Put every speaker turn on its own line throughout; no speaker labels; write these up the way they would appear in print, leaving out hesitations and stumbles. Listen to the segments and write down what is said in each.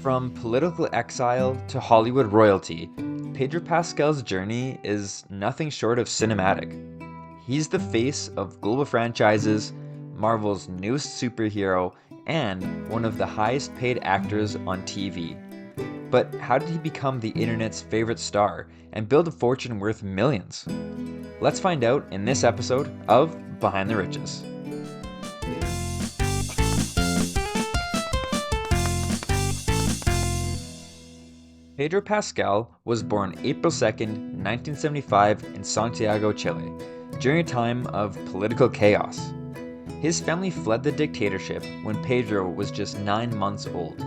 From political exile to Hollywood royalty, Pedro Pascal's journey is nothing short of cinematic. He's the face of global franchises, Marvel's newest superhero, and one of the highest paid actors on TV. But how did he become the internet's favorite star and build a fortune worth millions? Let's find out in this episode of Behind the Riches. Pedro Pascal was born April 2nd, 1975 in Santiago, Chile, during a time of political chaos. His family fled the dictatorship when Pedro was just 9 months old.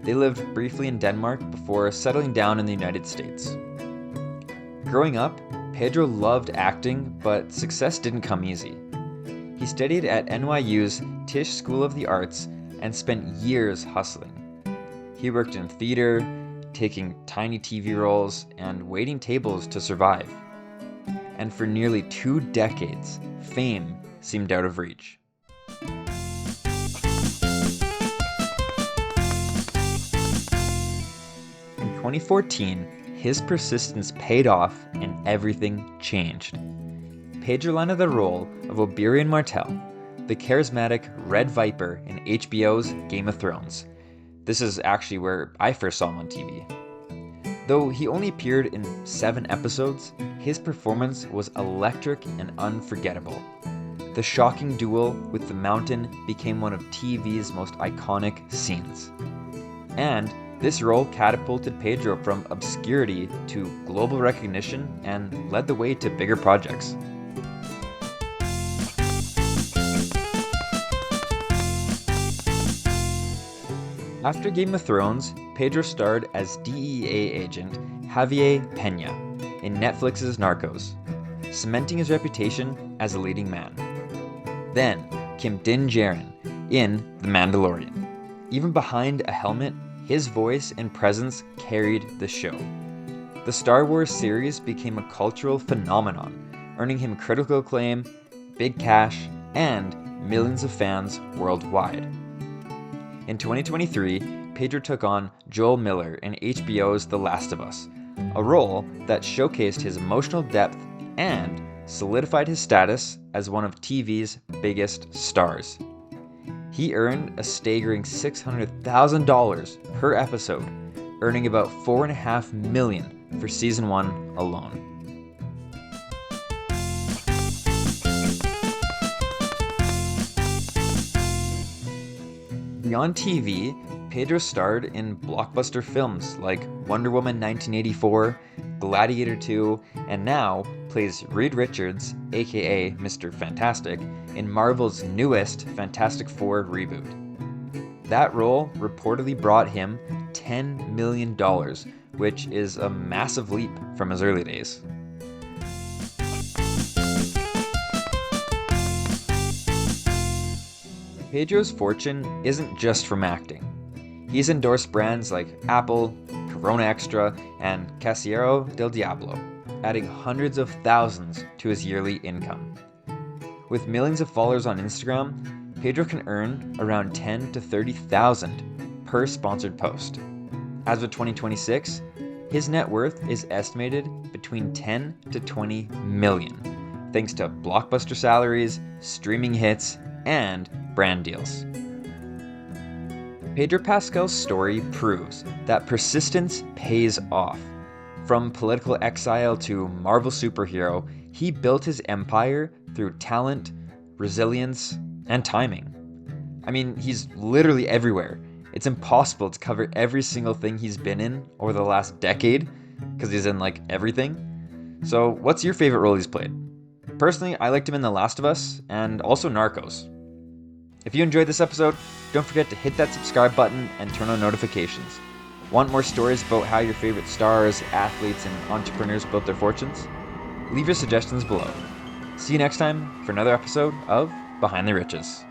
They lived briefly in Denmark before settling down in the United States. Growing up, Pedro loved acting, but success didn't come easy. He studied at NYU's Tisch School of the Arts and spent years hustling. He worked in theater, taking tiny TV roles, and waiting tables to survive. And for nearly 2 decades, fame seemed out of reach. In 2014, his persistence paid off and everything changed. Pedro landed the role of Oberyn Martell, the charismatic Red Viper in HBO's Game of Thrones. This is actually where I first saw him on TV. Though he only appeared in 7 episodes, his performance was electric and unforgettable. The shocking duel with the Mountain became one of TV's most iconic scenes. And this role catapulted Pedro from obscurity to global recognition and led the way to bigger projects. After Game of Thrones, Pedro starred as DEA agent Javier Peña in Netflix's Narcos, cementing his reputation as a leading man. Then came Din Djarin in The Mandalorian. Even behind a helmet, his voice and presence carried the show. The Star Wars series became a cultural phenomenon, earning him critical acclaim, big cash, and millions of fans worldwide. In 2023, Pedro took on Joel Miller in HBO's The Last of Us, a role that showcased his emotional depth and solidified his status as one of TV's biggest stars. He earned a staggering $600,000 per episode, earning about $4.5 million for season 1 alone. Beyond TV, Pedro starred in blockbuster films like Wonder Woman 1984, Gladiator 2, and now plays Reed Richards, aka Mr. Fantastic, in Marvel's newest Fantastic Four reboot. That role reportedly brought him $10 million, which is a massive leap from his early days. Pedro's fortune isn't just from acting. He's endorsed brands like Apple, Corona Extra, and Casillero del Diablo, adding hundreds of thousands to his yearly income. With millions of followers on Instagram, Pedro can earn around $10,000 to $30,000 per sponsored post. As of 2026, his net worth is estimated between 10 to 20 million, thanks to blockbuster salaries, streaming hits, and brand deals. Pedro Pascal's story proves that persistence pays off. From political exile to Marvel superhero, he built his empire through talent, resilience, and timing. I mean, he's literally everywhere. It's impossible to cover every single thing he's been in over the last decade, because he's in like everything. So what's your favorite role he's played? Personally, I liked him in The Last of Us and also Narcos. If you enjoyed this episode, don't forget to hit that subscribe button and turn on notifications. Want more stories about how your favorite stars, athletes, and entrepreneurs built their fortunes? Leave your suggestions below. See you next time for another episode of Behind the Riches.